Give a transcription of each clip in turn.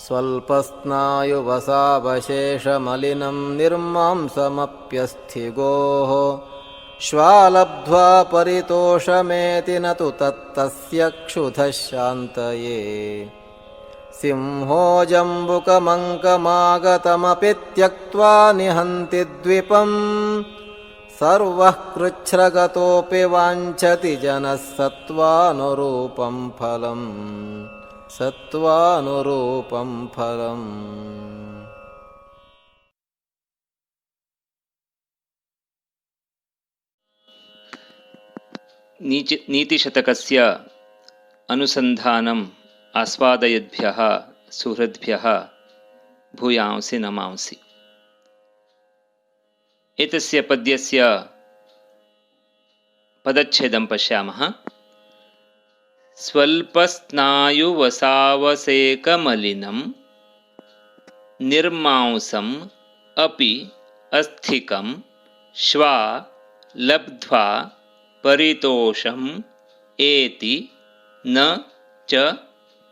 स्वल्पस्नायुवसावशेषमलिनं निर्मांसमप्यस्थिगोः श्वालब्ध्वा परितोषमेति न तु तत्तस्य क्षुधः शान्तये सिंहो जम्बुकमङ्कमागतमपि त्यक्त्वा निहन्ति द्विपम् सर्वः कृच्छ्रगतोऽपि वाञ्छति जनः सत्त्वानुरूपं फलम् सत्त्वानुरूपं फलम्। नीतिशतकस्य अनुसन्धानम् आस्वादयद्भ्यः सुहृद्भ्यः भूयांसि नमांसि। एतस्य पद्यस्य पदच्छेदं पश्यामः। स्वल्पस्नायुवसावसेकमलिनं निर्मांसम् अपि अस्थिकं श्वा लब्ध्वा परितोषम् एति न च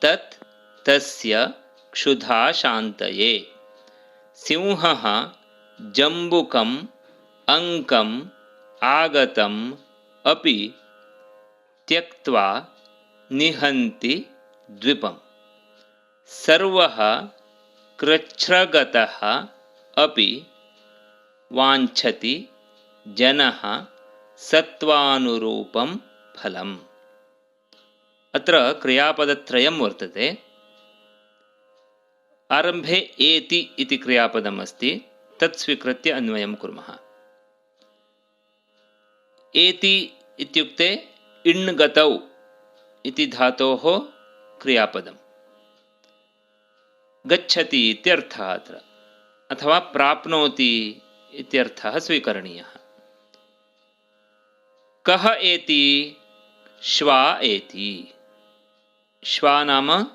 तत् तस्य क्षुधा शान्तये सिंहः जम्बुकम् अंकम् आगतम् अपि त्यक्त्वा निहन्ति द्विपम् सर्वः कृच्छ्रगतः अपि वाञ्छति जनः सत्त्वानुरूपं फलम्। अत्र क्रियापदत्रयं वर्तते। आरम्भे एति इति क्रियापदम् अस्ति, तत् स्वीकृत्य अन्वयं कुर्मः। एति इत्युक्ते इण् गतौ इति धातोः क्रियापदम्। गच्छति इत्यर्थः अत्र, अथवा प्राप्नोति इत्यर्थः स्वीकरणीयः। कः एति? श्वा एति। श्वा नाम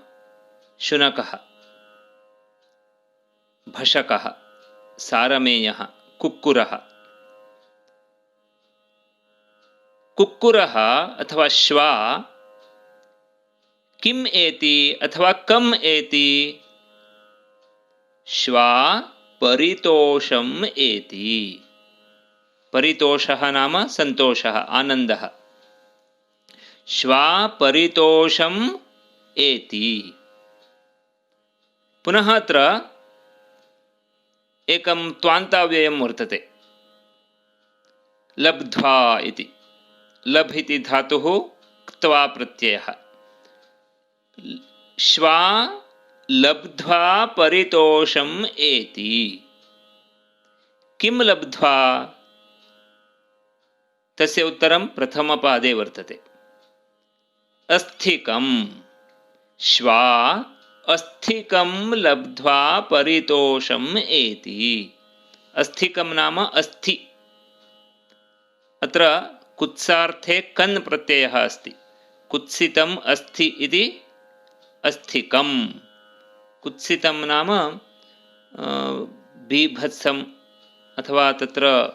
शुनकः, भषकः, सारमेयः, कुक्कुरः। कुक्कुरः अथवा श्वा किम् एति अथवा कम् एति? श्वा परितोषम् एति। परितोषः नाम सन्तोषः, आनन्दः। श्वा परितोषम् एति। पुनः अत्र एकं त्वान्ताव्ययं वर्तते, लब्ध्वा इति। लब् इति धातुः क्त्वा प्रत्ययः। श्वा लब्ध्वा परितोषम् एति। किं लब्ध्वा? तस्य उत्तरं प्रथमपादे वर्तते। अस्थिकम्। श्वा अस्थिकं लब्ध्वा परितोषम् एति। अस्थिकं नाम अस्ति। अत्र कुत्सार्थे कन् प्रत्ययः अस्ति। कुत्सितम् अस्ति इति अस्थिकम्। कुत्सितं नाम बीभत्सम् अथवा तत्र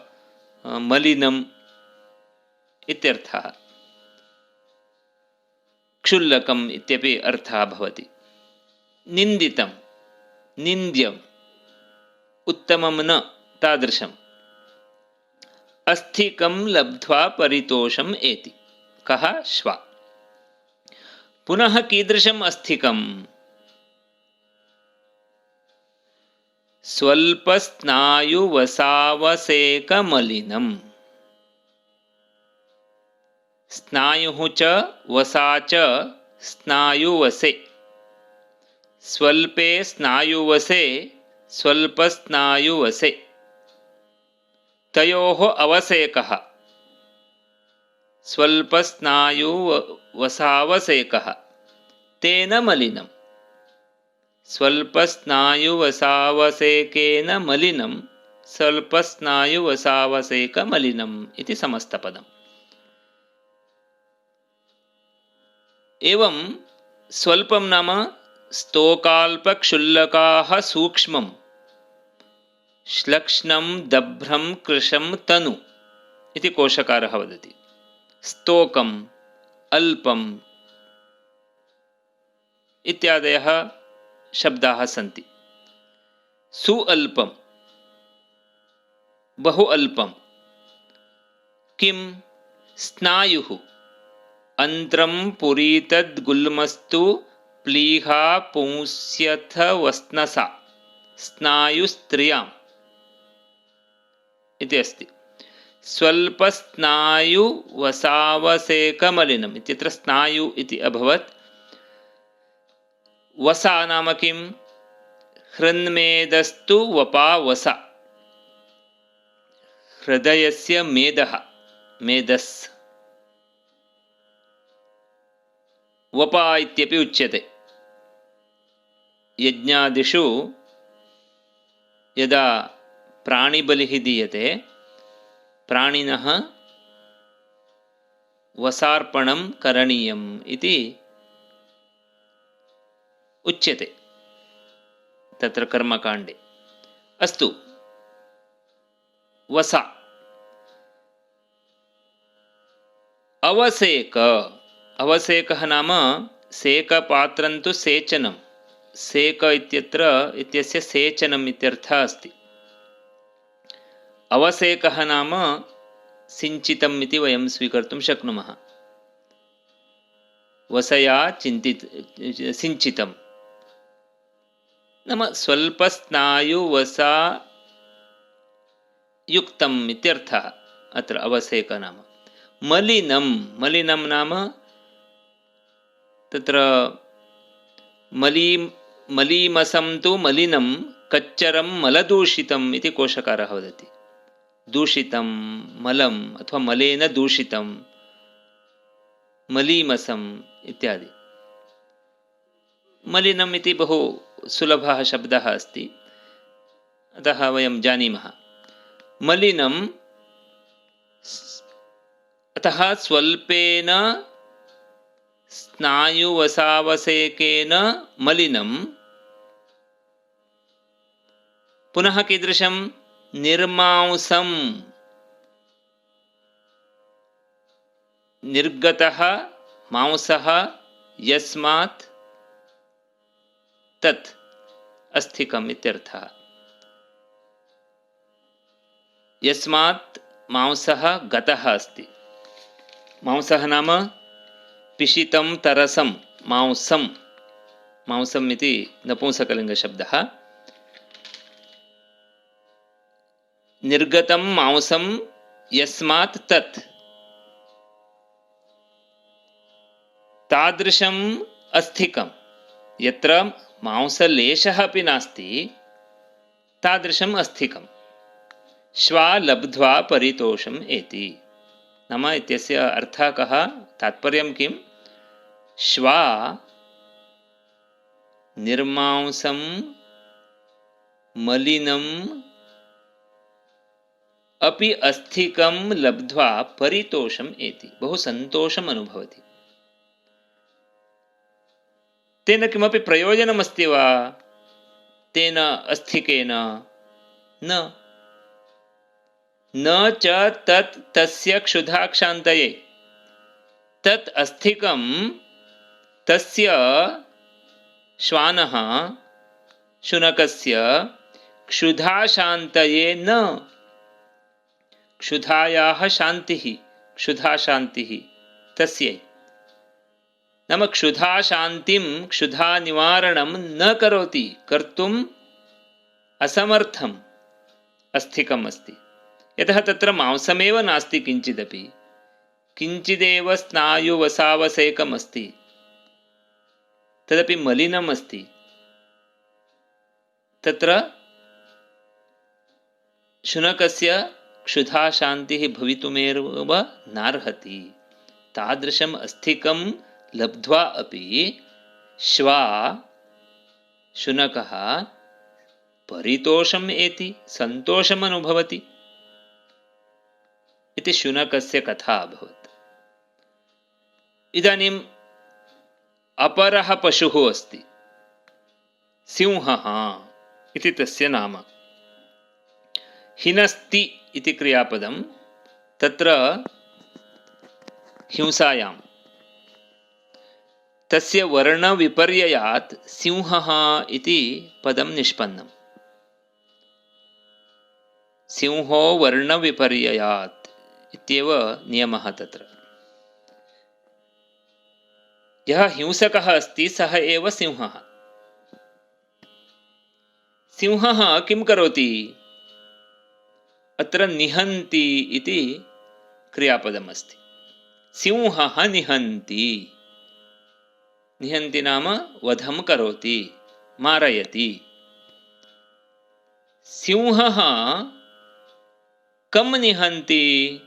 मलिनम् इत्यर्थः। क्षुल्लकम् इत्यपि अर्थः भवति। निन्दितं, निन्द्यम्, उत्तमं न, तादृशम्। अस्थिकं लब्ध्वा परितोषम् एति। कः? श्वा। पुनः कीदृशम् अस्थिकम्? स्वल्पस्नायुवसावसेकमलिनम्। स्नायुः च वसा च स्नायुवसे। स्वल्पे स्नायुवसे स्वल्पस्नायुवसे। तयोः अवसेकः स्वल्पस्नायुवसावसेकः तेन मलिनं। स्वल्पस्नायुवसावसेकेन मलिनं स्वल्पस्नायुवसावसेकमलिनम् इति समस्तपदम्। एवं स्वल्पं नाम स्तोकाल्पक्षुल्लकाः सूक्ष्मं श्लक्ष्णं दभ्रं कृशं तनु इति कोशकारः वदति। स्तोकम्, अल्पम् इत्यादयः शब्दाः सन्ति। सुअल्पं, बहु अल्पं, किं? स्नायुः, अन्त्रं पुरीतद्गुल्मस्तु प्लीहा पुंस्यथ वस्नसा स्नायुस्त्रियाम् इति अस्ति। स्वल्पस्नायुवसावसेकमलिनम् इत्यत्र स्नायु इति अभवत्। वसा नाम किं? हृन्मेदस्तु वपा वसा, हृदयस्य मेदः, मेदस्। वपा इत्यपि उच्यते। यज्ञादिषु यदा प्राणिबलिः दीयते, प्राणिनः वसार्पणं करणीयम् इति उच्यते तत्र कर्मकाण्डे। अस्तु, वसा। अवसेक, अवसेकः नाम सेकपात्रं तु सेचनं। सेक इत्यस्य सेचनम् इत्यर्थः अस्ति। अवसेकः नाम सिञ्चितम् इति वयं स्वीकर्तुं शक्नुमः। वसया सिञ्चितं नाम स्वल्पस्नायुवसा युक्तम् इत्यर्थः अत्र अवसेक नाम। मलिनं, मलिनं नाम तत्र मलीमसं तु मलिनं कच्चरं मलदूषितम् इति कोशकारः वदति। दूषितं मलम् अथवा मलेन दूषितं, मलीमसम् इत्यादि। मलिनम् इति बहु सुलभः शब्दः अस्ति, अतः वयं जानीमः। मलिनं, अतः स्वल्पेन स्नायुवसावसेकेन मलिनं। पुनः कीदृशं? निर्मांसं, निर्गतः मांसः यस्मात् तत् अस्थिकम् इत्यर्थः। यस्मात् मांसः गतः अस्ति। मांसः नाम पिशितं तरसं मांसं, मांसम् इति नपुंसकलिङ्गशब्दः। निर्गतं मांसं यस्मात् तत्, तादृशम् अस्थिकं, यत्र मांसलेशः अपि नास्ति तादृशम् अस्थिकं। श्वा लब्ध्वा परितोषम् एति नाम इत्यस्य अर्थः कः? तात्पर्यं किं? श्वा निर्मांसं मलिनं अपि अस्थिकं लब्ध्वा परितोषम् एति, बहु सन्तोषम् अनुभवति। तेन किमपि प्रयोजनमस्ति वा तेन अस्थिकेन? न च तत् तस्य क्षुधाक्षान्तये। तत् अस्थिकं तस्य श्वानः शुनकस्य क्षुधाशान्तये न। क्षुधायाः शान्तिः, क्षुधाशान्तिः तस्यै। नाम क्षुधाशान्तिं, क्षुधानिवारणं न करोति, कर्तुम् असमर्थम् अस्थिकम् अस्ति। यतः तत्र मांसमेव नास्ति किञ्चिदपि, किञ्चिदेव स्नायुवसावसेकम् अस्ति, तदपि मलिनम् अस्ति। तत्र शुनकस्य क्षुधाशान्तिः भवितुमेव नार्हति। तादृशम् अस्थिकं लब्ध्वा अपि श्वा शुनकः परितोषम् एति, सन्तोषम् अनुभवति इति शुनकस्य कथा अभवत्। इदानीम् अपरः पशुः अस्ति, सिंहः इति तस्य नाम। हिनस्ति इति क्रियापदं तत्र हिंसायां तस्य वर्णविपर्ययात् सिंहः इति पदं निष्पन्नम्। सिंहो वर्णविपर्ययात् इत्येव नियमः तत्र। यः हिंसकः अस्ति सः एव सिंहः। सिंहः किं करोति? अत्र निहन्ति इति क्रियापदमस्ति। सिंहः निहन्ति। निहन्ति नाम वधं करोति, मारयति। सिंहः कं निहन्ति?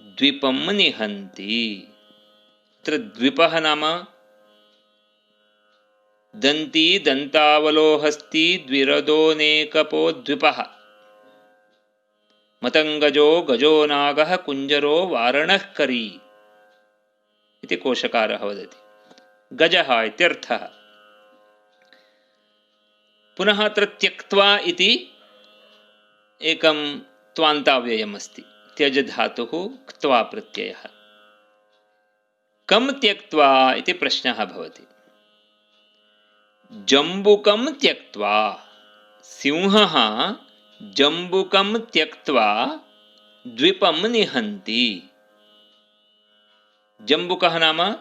द्विपं निहन्ति। अत्र द्विपः नाम दन्ती दन्तावलो हस्ती द्विरदोनेकपो द्विपः। मतङ्गजो गजो नागः कुञ्जरो वारणः करी इति कोशकारः वदति। गजः इत्यर्थः। पुनः अत्र त्यक्त्वा इति एकं त्वान्ताव्ययमस्ति। त्यज धातुः क्त्वा प्रत्ययः। कं त्यक्त्वा इति प्रश्नः भवति। जम्बुकं त्यक्त्वा। सिंहः जम्बुकं त्यक्त्वा द्विपं निहन्ति। जम्बुकः नाम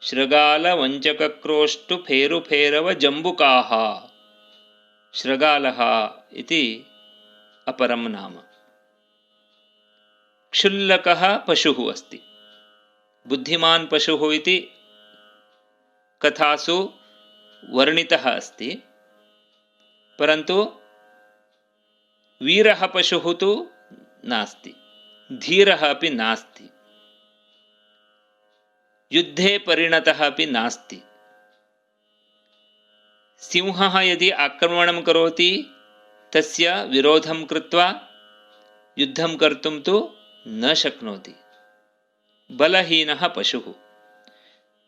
श्रगालवञ्चकक्रोष्टुफेरुफेरव जम्बुकाः। श्रगालः इति अपरं नाम। क्षुल्लकः पशुः अस्ति। बुद्धिमान् पशुः इति कथासु वर्णितः अस्ति, परन्तु वीरः पशुः तु नास्ति, धीरः अपि नास्ति, युद्धे परिणतः अपि नास्ति। सिंहः यदि आक्रमणं करोति तस्य विरोधं कृत्वा युद्धं कर्तुं तु न शक्नोति। बलहीनः पशुः।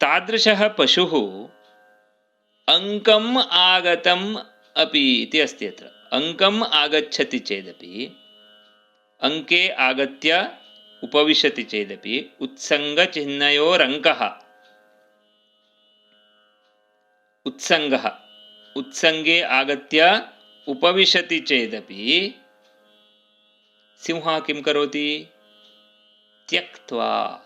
तादृशः पशुः अङ्कम् आगतम् अपि इति अस्ति अत्र। अङ्कम् आगच्छति चेदपि, अङ्के आगत्य उपविशति चेदपि उत्सङ्गचिह्नयोरङ्कः। उत्सङ्गः, उत्सङ्गे आगत्य उपविशति चेदपि सिंहः किं करोति? त्यक्त्वा।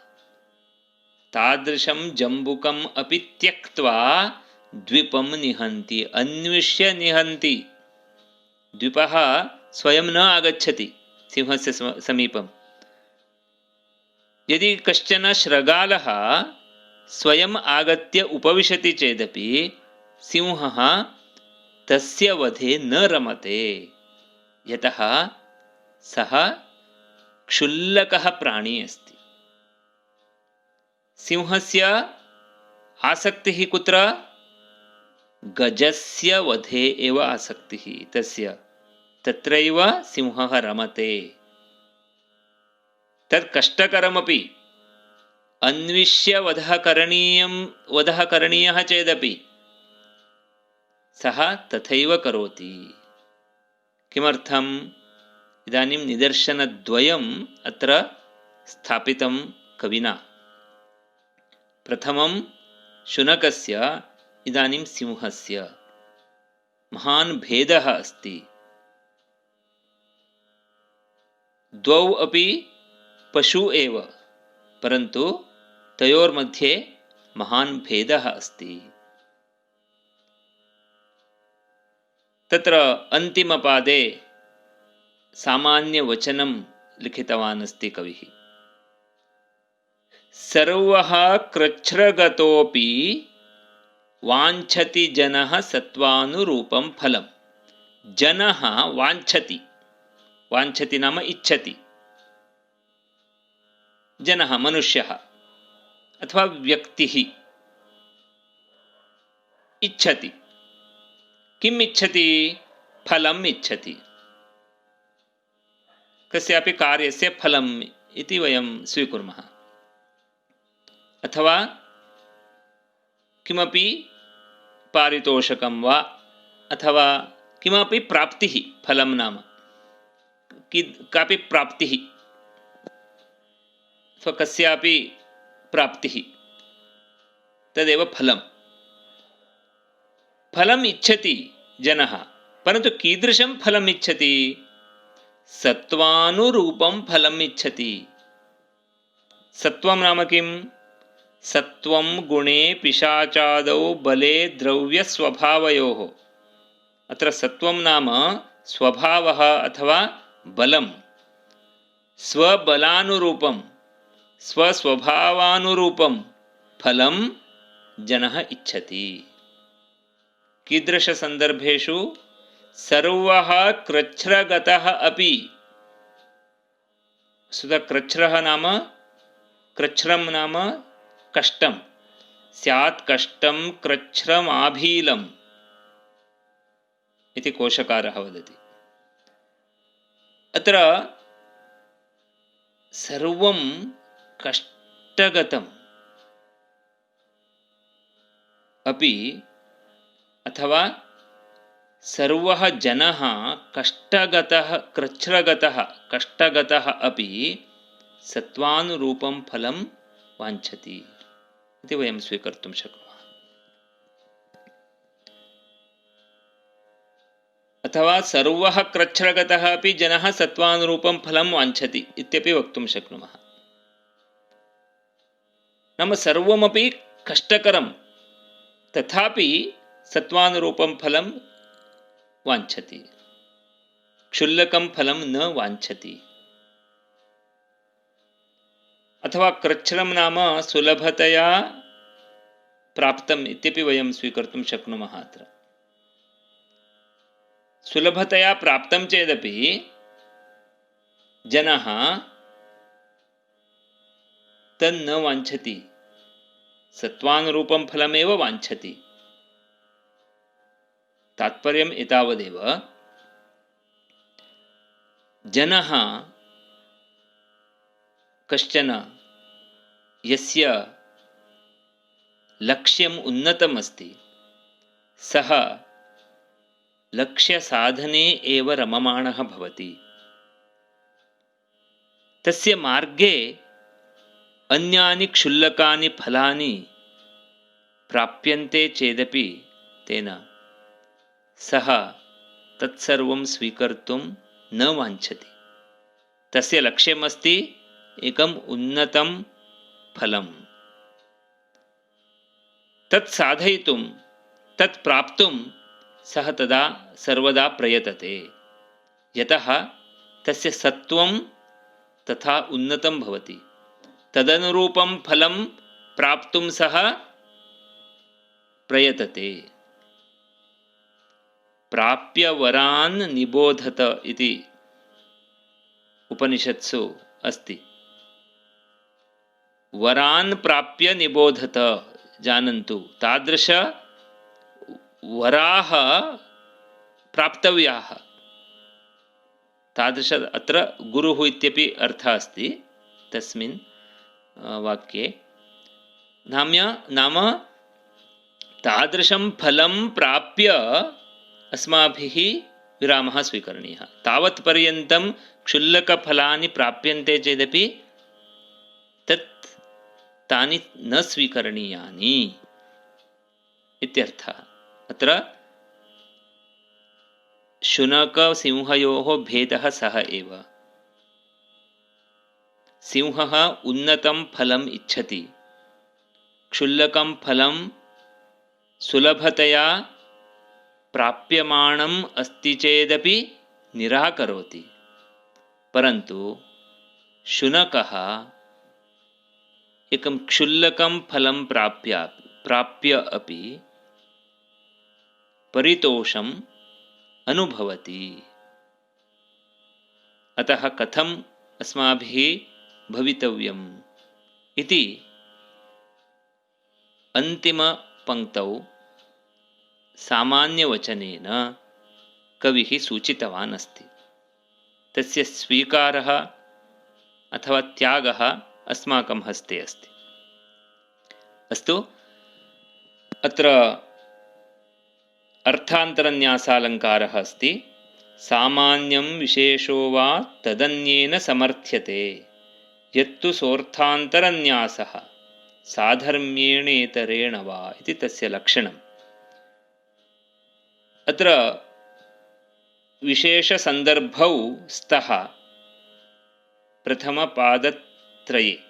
तादृशं जम्बुकम् अपि त्यक्त्वा द्विपं निहन्ति। अन्विष्य निहन्ति। द्विपः स्वयं न आगच्छति सिंहस्य समीपं। यदि कश्चन श्रगालः स्वयं आगत्य उपविशति चेदपि सिंहः तस्य वधे न रमते, यतः सः क्षुल्लकः प्राणी अस्ति। सिंहस्य आसक्तिः कुत्र? गजस्य वधे एव आसक्तिः तस्य। तत्रैव सिंहः रमते। तत् कष्टकरमपि। अन्विष्य वधः करणीयः चेदपि सः तथैव करोति। किमर्थम्? इदानीं निदर्शनद्वयम् अत्र स्थापितं कविना। प्रथमं शुनकस्य, इदानीं सिंहस्य महान् भेदः अस्ति। द्वौ अपि पशु एव, परन्तु तयोर्मध्ये महान् भेदः अस्ति। तत्र अन्तिमपादे सामान्यवचनं लिखितवान् अस्ति कविः। सर्वः कृच्छ्रगतोऽपि वाञ्छति जनः सत्त्वानुरूपं फलम्। जनः वाञ्छति। वाञ्छति नाम इच्छति। जनः मनुष्यः अथवा व्यक्तिः इच्छति। किम् इच्छति? फलम् इच्छति। कस्यापि कार्यस्य फलम् इति वयं स्वीकुर्मः। अथवा किमपि पारितोषकं वा अथवा किमपि प्राप्तिः। फलं नाम कापि प्राप्तिः अथवा कस्यापि प्राप्तिः तदेव फलं। फलम् इच्छति जनः, परन्तु कीदृशं फलम् इच्छति? सत्त्वानुरूपं फलम् इच्छति। सत्त्वं नाम किं? सत्त्वं गुणे पिशाचादौ बले द्रव्यस्वभावयोः। अत्र सत्त्वं नाम स्वभावः अथवा बलं। स्वबलानुरूपं स्वस्वभावानुरूपं फलं जनः इच्छति। कीदृशसन्दर्भेषु? सर्वः कृच्छ्रगतः अपि। कृच्छ्रः नाम कृच्छ्रं नाम कष्टं स्यात्, कष्टं कृच्छ्रमाभीलम् इति कोशकारः वदति। अत्र सर्वं कष्टगतम् अपि अथवा सर्वः जनः कष्टगतः कृच्छ्रगतः कष्टगतः अपि सत्त्वानुरूपं फलं वाञ्छति इति वयं स्वीकर्तुं शक्नुमः। अथवा सर्वः कृच्छ्रगतः अपि जनः सत्त्वानुरूपं फलं वाञ्छति इत्यपि वक्तुं शक्नुमः। नाम सर्वमपि कष्टकरं, तथापि सत्त्वानुरूपं फलं वाञ्छति, क्षुल्लकं फलं न वाञ्छति। अथवा कृच्छ्रं नाम सुलभतया प्राप्तम् इत्यपि वयं स्वीकर्तुं शक्नुमः। अत्र सुलभतया प्राप्तं चेदपि जनः तन्न वाञ्छति, सत्त्वानुरूपं फलमेव वाञ्छति। तात्पर्यम् एतावदेव, जनः कश्चन यस्य लक्ष्यम् उन्नतम् अस्ति, सः लक्ष्यसाधने एव रममाणः भवति। तस्य मार्गे अन्यानि क्षुल्लकानि फलानि प्राप्यन्ते चेदपि तेन सः तत्सर्वं स्वीकर्तुं न वाञ्छति। तस्य लक्ष्यमस्ति एकम् उन्नतं फलं। तत् साधयितुं, तत् प्राप्तुं सः तदा सर्वदा प्रयतते, यतः तस्य सत्त्वं तथा उन्नतं भवति। तदनुरूपं फलं प्राप्तुं सः प्रयतते। प्राप्य वरान् निबोधत इति उपनिषत्सु अस्ति। वरान् प्राप्य निबोधत, जानन्तु तादृश वराः प्राप्तव्याः। तादृश अत्र गुरुः इत्यपि अर्थः अस्ति तस्मिन् वाक्ये। नाम तादृशं फलं प्राप्य अस्माभिः विरामः स्वीकरणीयः। तावत् पर्यन्तं क्षुल्लकफलानि प्राप्यन्ते चेदपि तानि न स्वीकरणीयानि इत्यर्थः। अत्र शुनकसिंहयोः भेदः सः एव। सिंहः उन्नतं फलम् इच्छति, क्षुल्लकं फलं सुलभतया प्राप्यमाणम् अस्ति चेदपि निराकरोति। परन्तु शुनकः एकं क्षुल्लकं फलं प्राप्य अपि परितोषम् अनुभवति। अतः कथम् अस्माभिः भवितव्यम् इति अन्तिमपङ्क्तौ सामान्यवचनेन कविः सूचितवान् अस्ति। तस्य स्वीकारः अथवा त्यागः अस्माकं हस्ते अस्ति। अस्तु, अत्र अर्थान्तरन्यासालङ्कारः अस्ति। सामान्यं विशेषो वा तदन्येन समर्थ्यते, यत्तु सोऽर्थान्तरन्यासः साधर्म्येणेतरेण वा इति तस्य लक्षणम्। अत्र विशेषसन्दर्भौ स्तः प्रथमपादत्रये।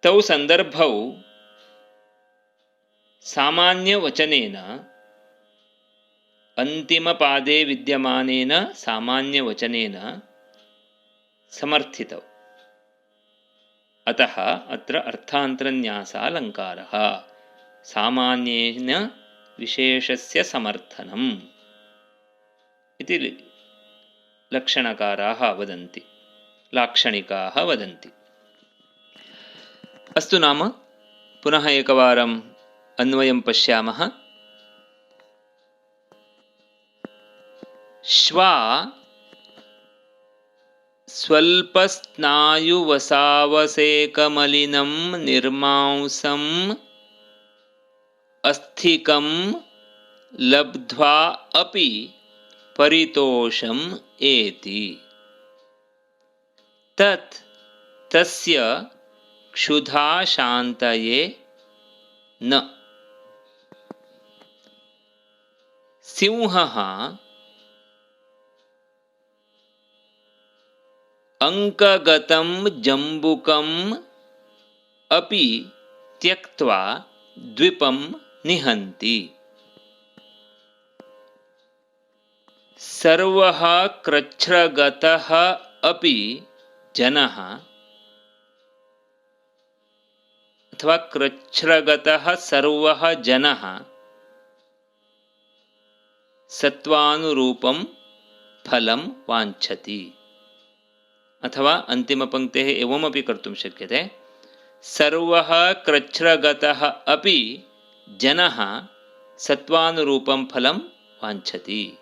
तौ सन्दर्भौ सामान्यवचनेन अन्तिमपादे विद्यमानेन सामान्यवचनेन समर्थितौ। अतः अत्र अर्थान्तरन्यासालङ्कारः सामान्येन विशेषस्य समर्थनम् इति लक्षणकाराः वदन्ति, लाक्षणिकाः वदन्ति। अस्तु नाम पुनः एकवारम् अन्वयं पश्यामः। श्वा स्वल्पस्नायुवसावसेकमलिनं निर्मांसम् अस्थिकं लब्ध्वा अपि परितोषम् एति। तत् तस्य क्षुधाशान्तये न। सिंहः अंकगतं जम्बुकम् अपि त्यक्त्वा द्वीपं निहन्ति। सर्वः कृच्छ्रगतः अपि जनः अथवा कृच्छ्रगतः सर्वः जनः सत्त्वानुरूपं फलं वाञ्छति। अथवा अन्तिमपङ्क्तेः एवमपि कर्तुं शक्यते, सर्वः कृच्छ्रगतः अपि जनः सत्त्वानुरूपं फलं वाञ्छति।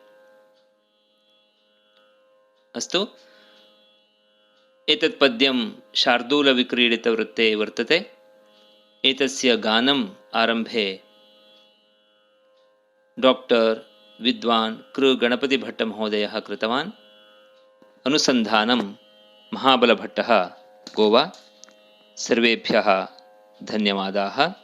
अस्तु, एतत् पद्यं शार्दूलविक्रीडितवृत्ते वर्तते। एतस्य गानम् आरम्भे डॉक्टर विद्वान् कृ गणपतिभट्टमहोदयः कृतवान्। अनुसन्धानं महाबलभट्टः गोवा। सर्वेभ्यः धन्यवादाः।